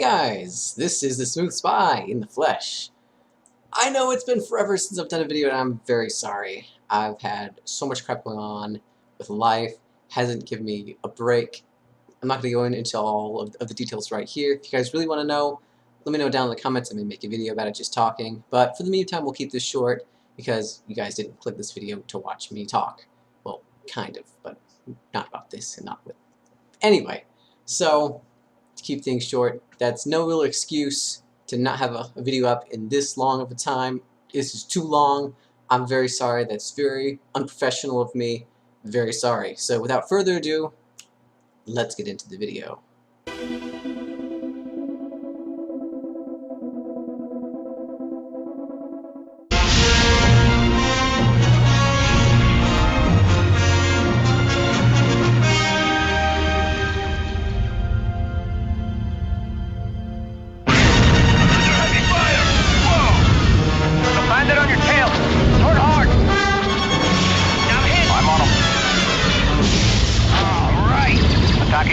guys, this is the Smooth Spy in the flesh. I know it's been forever since I've done a video and I'm very sorry. I've had so much crap going on with life, hasn't given me a break. I'm not going to go into all of the details right here. If you guys really want to know, let me know down in the comments. I may make a video about it just talking. But for the meantime, we'll keep this short because you guys didn't click this video to watch me talk. Well, kind of, but not about this and not with... Anyway, so... to keep things short, that's no real excuse to not have a video up in this long of a time. This is too long. I'm very sorry. That's very unprofessional of me. Very sorry. So without further ado, let's get into the video.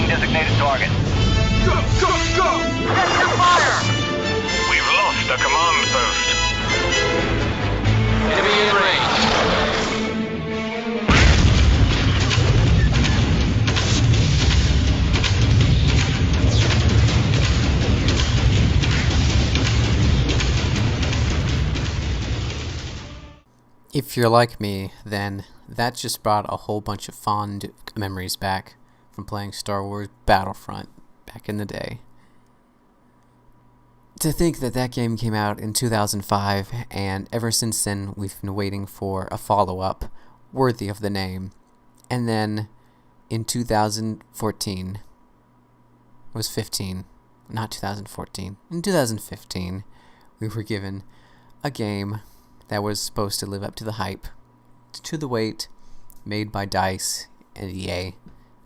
Designated target. Go, go, go! Set your fire! We've lost a command post. Enemy in range. If you're like me, then that just brought a whole bunch of fond memories back from playing Star Wars Battlefront back in the day. To think that that game came out in 2005, and ever since then we've been waiting for a follow-up worthy of the name. And then in 2014, it was 15, not 2014, in 2015, we were given a game that was supposed to live up to the hype, to the wait, made by DICE and EA.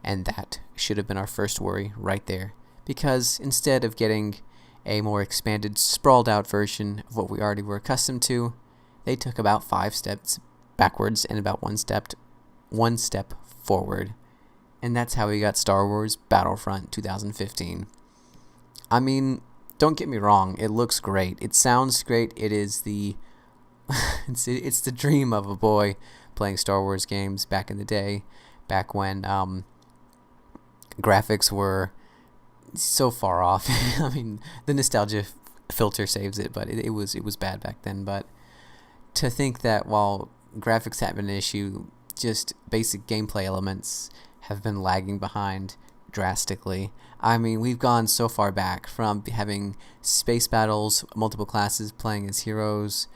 And that should have been our first worry right there, because instead of getting a more expanded, sprawled out version of what we already were accustomed to, they took about 5 steps backwards and about one step forward. And that's how we got Star Wars Battlefront 2015. I mean, don't get me wrong, it looks great, it sounds great, it is the it's the dream of a boy playing Star Wars games back in the day, back when graphics were so far off. I mean, the nostalgia filter saves it, but it was bad back then. But to think that while graphics have been an issue, just basic gameplay elements have been lagging behind drastically. I mean, we've gone so far back from having space battles, multiple classes playing as heroes,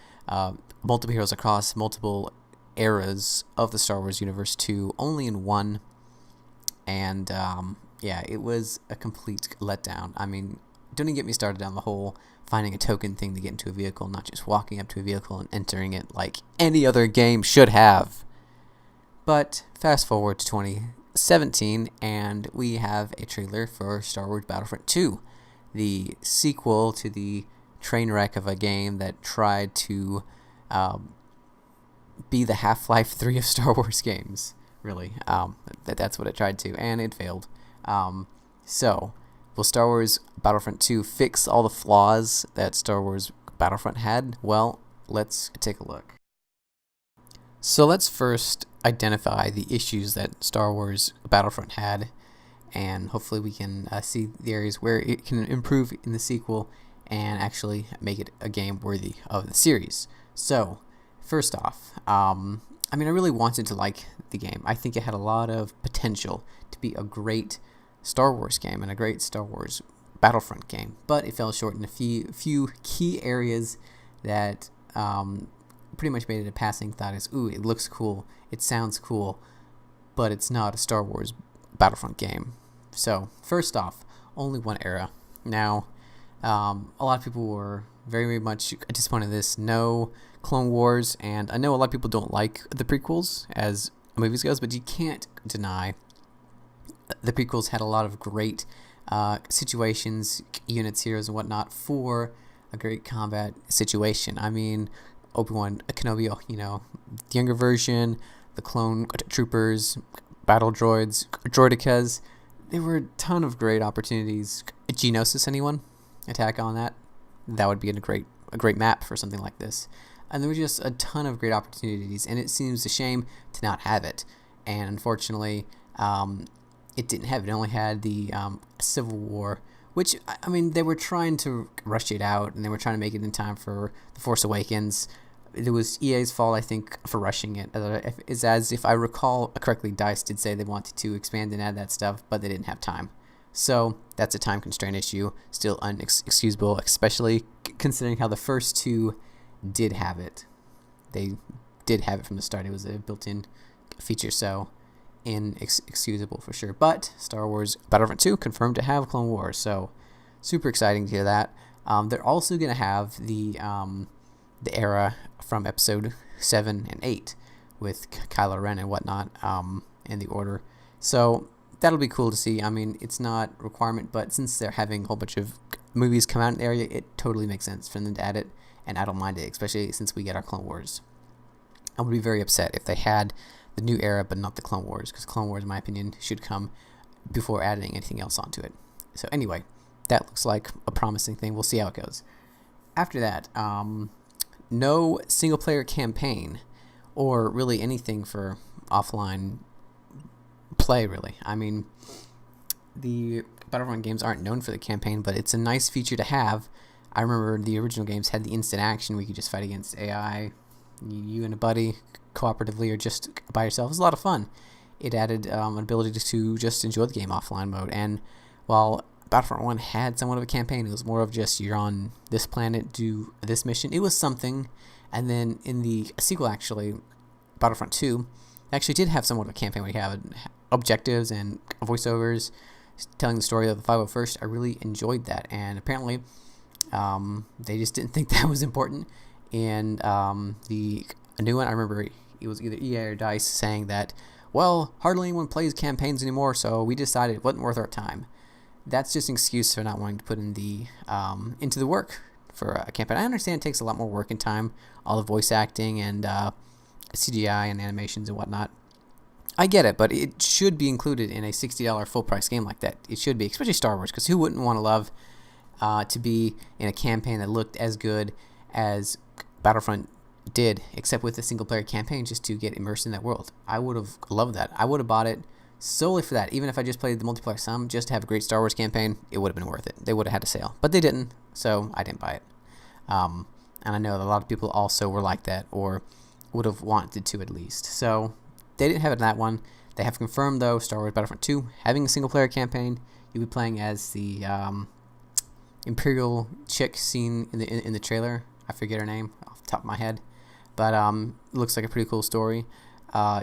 multiple heroes across multiple eras of the Star Wars universe to only in one. And yeah, it was a complete letdown. I mean, don't even get me started on the whole finding a token thing to get into a vehicle, not just walking up to a vehicle and entering it like any other game should have. But fast forward to 2017, and we have a trailer for Star Wars Battlefront 2, the sequel to the train wreck of a game that tried to be the Half-Life 3 of Star Wars games. Really, that's what it tried to, and it failed. So, will Star Wars Battlefront 2 fix all the flaws that Star Wars Battlefront had? Well, let's take a look. So let's first identify the issues that Star Wars Battlefront had, and hopefully we can see the areas where it can improve in the sequel and actually make it a game worthy of the series. So, first off, I mean, I really wanted to like the game. I think it had a lot of potential to be a great Star Wars game and a great Star Wars Battlefront game, but it fell short in a few key areas that pretty much made it a passing thought as, ooh, it looks cool, it sounds cool, but it's not a Star Wars Battlefront game. So, first off, only one era. Now, a lot of people were very much disappointed in this. No Clone Wars, and I know a lot of people don't like the prequels as movies goes, but you can't deny the prequels had a lot of great situations, units, heroes, and whatnot for a great combat situation. I mean, Obi-Wan Kenobi, you know, the younger version, the clone troopers, battle droids, droidicas. There were a ton of great opportunities. Geonosis, anyone? attack on that, that would be a great map for something like this. And there were just a ton of great opportunities, and it seems a shame to not have it. And unfortunately, it didn't have it. It only had the Civil War, which, I mean, they were trying to rush it out, and they were trying to make it in time for The Force Awakens. It was EA's fault, I think, for rushing it. It's as if I recall correctly, DICE did say they wanted to expand and add that stuff, but they didn't have time. So that's a time constraint issue, still unexcusable, especially considering how the first two did have it. They did have it from the start. It was a built-in feature, so inexcusable for sure. But Star Wars Battlefront 2 confirmed to have Clone Wars, so super exciting to hear that. They're also going to have the era from Episode 7 and 8 with Kylo Ren and whatnot in the order. So that'll be cool to see. I mean, it's not a requirement, but since they're having a whole bunch of movies come out in the area, it totally makes sense for them to add it, and I don't mind it, especially since we get our Clone Wars. I would be very upset if they had the new era but not the Clone Wars, because Clone Wars, in my opinion, should come before adding anything else onto it. So anyway, that looks like a promising thing. We'll see how it goes. After that, no single-player campaign, or really anything for offline play, really. I mean, the Battlefront games aren't known for the campaign, but it's a nice feature to have. I remember the original games had the instant action where you could just fight against AI, you and a buddy, cooperatively or just by yourself. It was a lot of fun. It added an ability to just enjoy the game offline mode, and while Battlefront 1 had somewhat of a campaign, it was more of just you're on this planet, do this mission. It was something, and then in the sequel, actually, Battlefront 2, actually did have somewhat of a campaign where you have objectives and voiceovers telling the story of the 501st. I really enjoyed that, and apparently they just didn't think that was important. And the new one, I remember it was either EA or DICE saying that, well, hardly anyone plays campaigns anymore, so we decided it wasn't worth our time. That's just an excuse for not wanting to put in the into the work for a campaign. I understand it takes a lot more work and time, all the voice acting and CGI and animations and whatnot. I get it, but it should be included in a $60 full price game like that. It should be, especially Star Wars, because who wouldn't want to love to be in a campaign that looked as good as Battlefront did, except with a single player campaign, just to get immersed in that world. I would have loved that. I would have bought it solely for that. Even if I just played the multiplayer some, just to have a great Star Wars campaign, it would have been worth it. They would have had a sale, but they didn't, so I didn't buy it. And I know that a lot of people also were like that, or would have wanted to at least. So they didn't have it in that one. They have confirmed, though, Star Wars Battlefront 2 having a single player campaign. You'll be playing as the Imperial chick seen in the trailer. I forget her name off the top of my head, but it looks like a pretty cool story,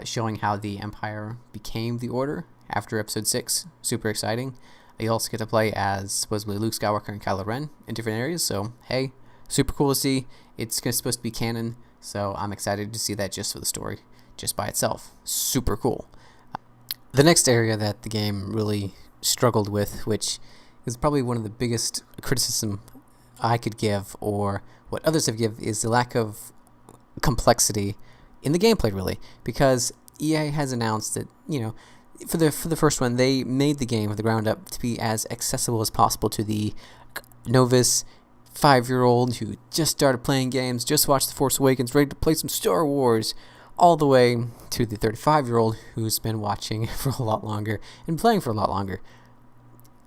showing how the Empire became the Order after Episode 6. Super exciting. You also get to play as supposedly Luke Skywalker and Kylo Ren in different areas, so hey, super cool to see. It's supposed to be canon, so I'm excited to see that just for the story, just by itself. Super cool. The next area that the game really struggled with, which is probably one of the biggest criticism I could give, or what others have given, is the lack of complexity in the gameplay, really, because EA has announced that, you know, for the first one, they made the game from the ground up to be as accessible as possible to the novice 5-year-old who just started playing games, just watched The Force Awakens, ready to play some Star Wars, all the way to the 35-year-old who's been watching for a lot longer and playing for a lot longer.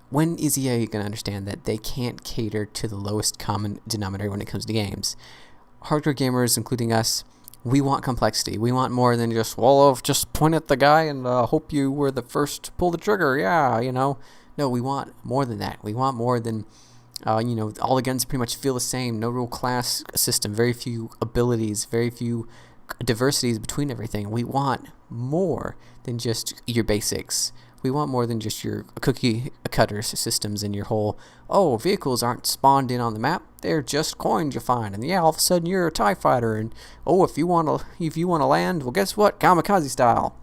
When is EA going to understand that they can't cater to the lowest common denominator when it comes to games? Hardcore gamers, including us, we want complexity. We want more than just, well, just point at the guy and hope you were the first to pull the trigger. Yeah, you know. No, we want more than that. We want more than, you know, all the guns pretty much feel the same. No real class system. Very few abilities. Very few diversities between everything. We want more than just your basics. We want more than just your cookie cutter systems and your whole, oh, vehicles aren't spawned in on the map, they're just coins you find, and yeah, all of a sudden you're a TIE fighter, and oh, if you want to land, well, guess what, kamikaze style.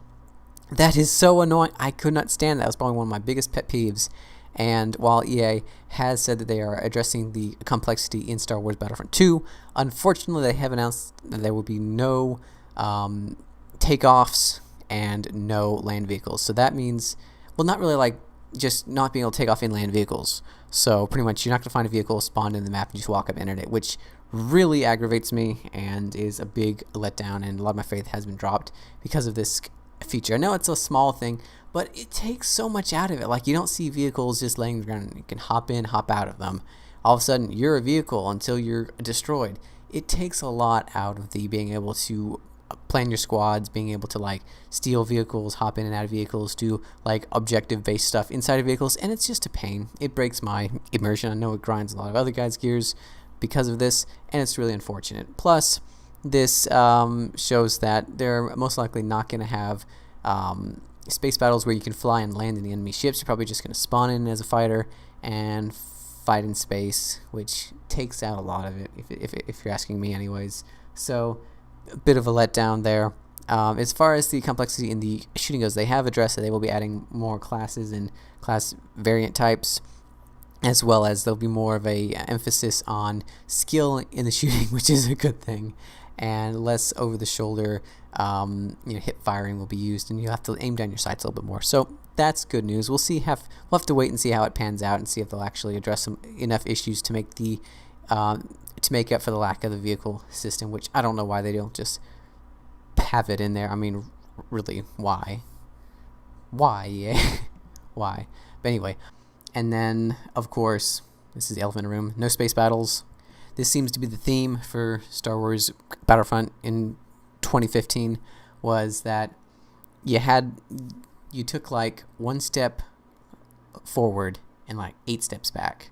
That is so annoying. I could not stand that. That was probably one of my biggest pet peeves. And while EA has said that they are addressing the complexity in Star Wars Battlefront 2, unfortunately they have announced that there will be no takeoffs and no land vehicles. So that means, well, not really like just not being able to take off inland vehicles. So pretty much you're not going to find a vehicle spawned in the map and just walk up and enter it, which really aggravates me and is a big letdown, and a lot of my faith has been dropped because of this feature. I know it's a small thing, but it takes so much out of it. Like, you don't see vehicles just laying around. You can hop in, hop out of them. All of a sudden, you're a vehicle until you're destroyed. It takes a lot out of the being able to plan your squads, being able to like steal vehicles, hop in and out of vehicles, do like objective based stuff inside of vehicles, and it's just a pain. It breaks my immersion. I know it grinds a lot of other guys' gears because of this, and it's really unfortunate. Plus, this shows that they're most likely not going to have space battles where you can fly and land in the enemy ships. You're probably just going to spawn in as a fighter and fight in space, which takes out a lot of it, if you're asking me anyways. So a bit of a letdown there. As far as the complexity in the shooting goes, they have addressed that they will be adding more classes and class variant types, as well as there'll be more of a emphasis on skill in the shooting, which is a good thing, and less over the shoulder hip firing will be used, and you'll have to aim down your sights a little bit more. So that's good news. We'll have to wait and see how it pans out, and see if they'll actually address enough issues to make the to make up for the lack of the vehicle system, which I don't know why they don't just have it in there. I mean, really, why? Yeah. Why? But anyway, and then of course, this is the elephant in the room, no space battles. This seems to be the theme for Star Wars Battlefront in 2015, was that you took like one step forward and like 8 steps back,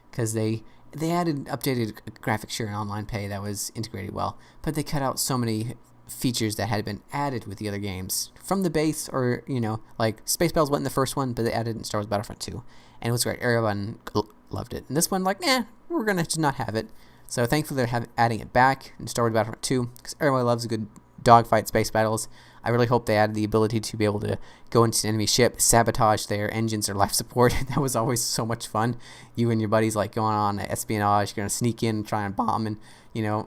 because they added updated graphics, sure, and online pay that was integrated well, but they cut out so many features that had been added with the other games from the base, or like space battles went in the first one, but they added it in Star Wars Battlefront 2, and it was great. Everyone loved it. And this one, like, we're gonna just not have it. So thankfully they're adding it back in Star Wars Battlefront 2, because everyone loves a good dogfight space battles. I really hope they added the ability to be able to go into an enemy ship, sabotage their engines or life support. That was always so much fun. You and your buddies like going on espionage, you're going to sneak in and try and bomb, and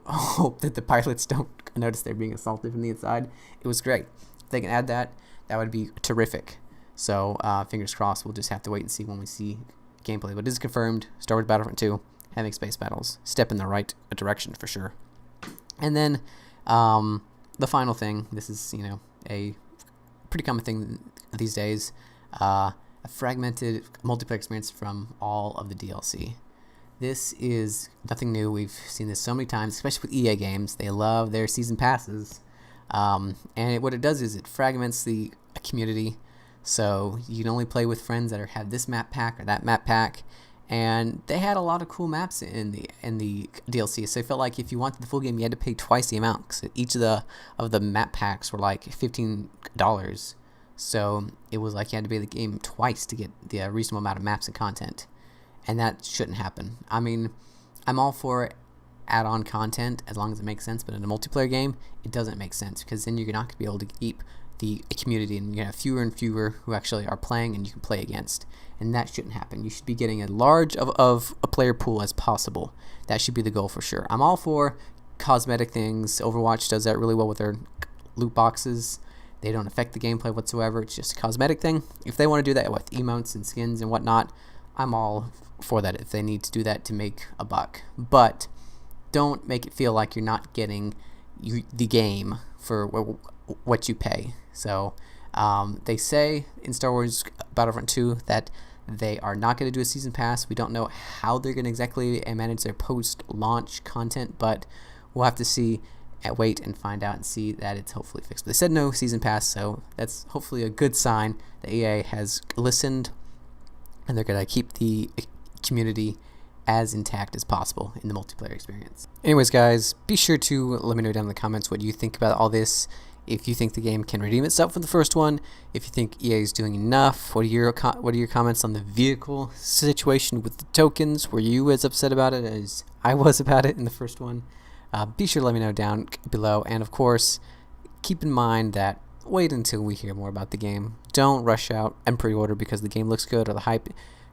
hope that the pilots don't notice they're being assaulted from the inside. It was great. If they can add that, that would be terrific. So fingers crossed. We'll just have to wait and see when we see gameplay. But it is confirmed, Star Wars Battlefront 2 having space battles. Step in the right direction for sure. And then the final thing, this is a pretty common thing these days, a fragmented multiplayer experience from all of the DLC. This is nothing new. We've seen this so many times, especially with EA games. They love their season passes, and what it does is it fragments the community, so you can only play with friends that have this map pack or that map pack. And they had a lot of cool maps in the DLC, so I felt like if you wanted the full game, you had to pay twice the amount, because each of the map packs were like $15. So it was like you had to pay the game twice to get the reasonable amount of maps and content, and that shouldn't happen. I mean, I'm all for add-on content as long as it makes sense, but in a multiplayer game, it doesn't make sense, because then you're not going to be able to keep the community, and you're going to have fewer and fewer who actually are playing and you can play against, and that shouldn't happen. You should be getting as large of a player pool as possible. That should be the goal for sure. I'm all for cosmetic things. Overwatch does that really well with their loot boxes. They don't affect the gameplay whatsoever. It's just a cosmetic thing. If they want to do that with emotes and skins and whatnot, I'm all for that if they need to do that to make a buck. But don't make it feel like you're not getting the game for what you pay. So they say in Star Wars Battlefront 2 that they are not going to do a season pass. We don't know how they're going to exactly manage their post-launch content, but we'll have to see, wait and find out and see that it's hopefully fixed. But they said no season pass, so that's hopefully a good sign that EA has listened, and they're going to keep the community as intact as possible in the multiplayer experience. Anyways, guys, be sure to let me know down in the comments what you think about all this. If you think the game can redeem itself from the first one, if you think EA is doing enough, what are your comments on the vehicle situation with the tokens? Were you as upset about it as I was about it in the first one? Be sure to let me know down below, and of course, keep in mind that wait until we hear more about the game. Don't rush out and pre-order because the game looks good or the hype.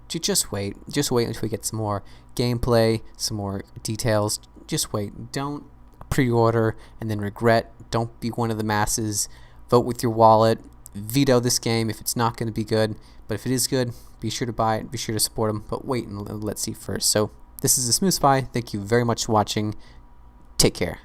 Just wait until we get some more gameplay, some more details. Just wait. Don't pre-order and then regret. Don't be one of the masses. Vote with your wallet. veto this game if it's not going to be good. But if it is good, be sure to buy it. Be sure to support them. But wait and let's see first. So this is TheSmooth Spy. Thank you very much for watching. Take care.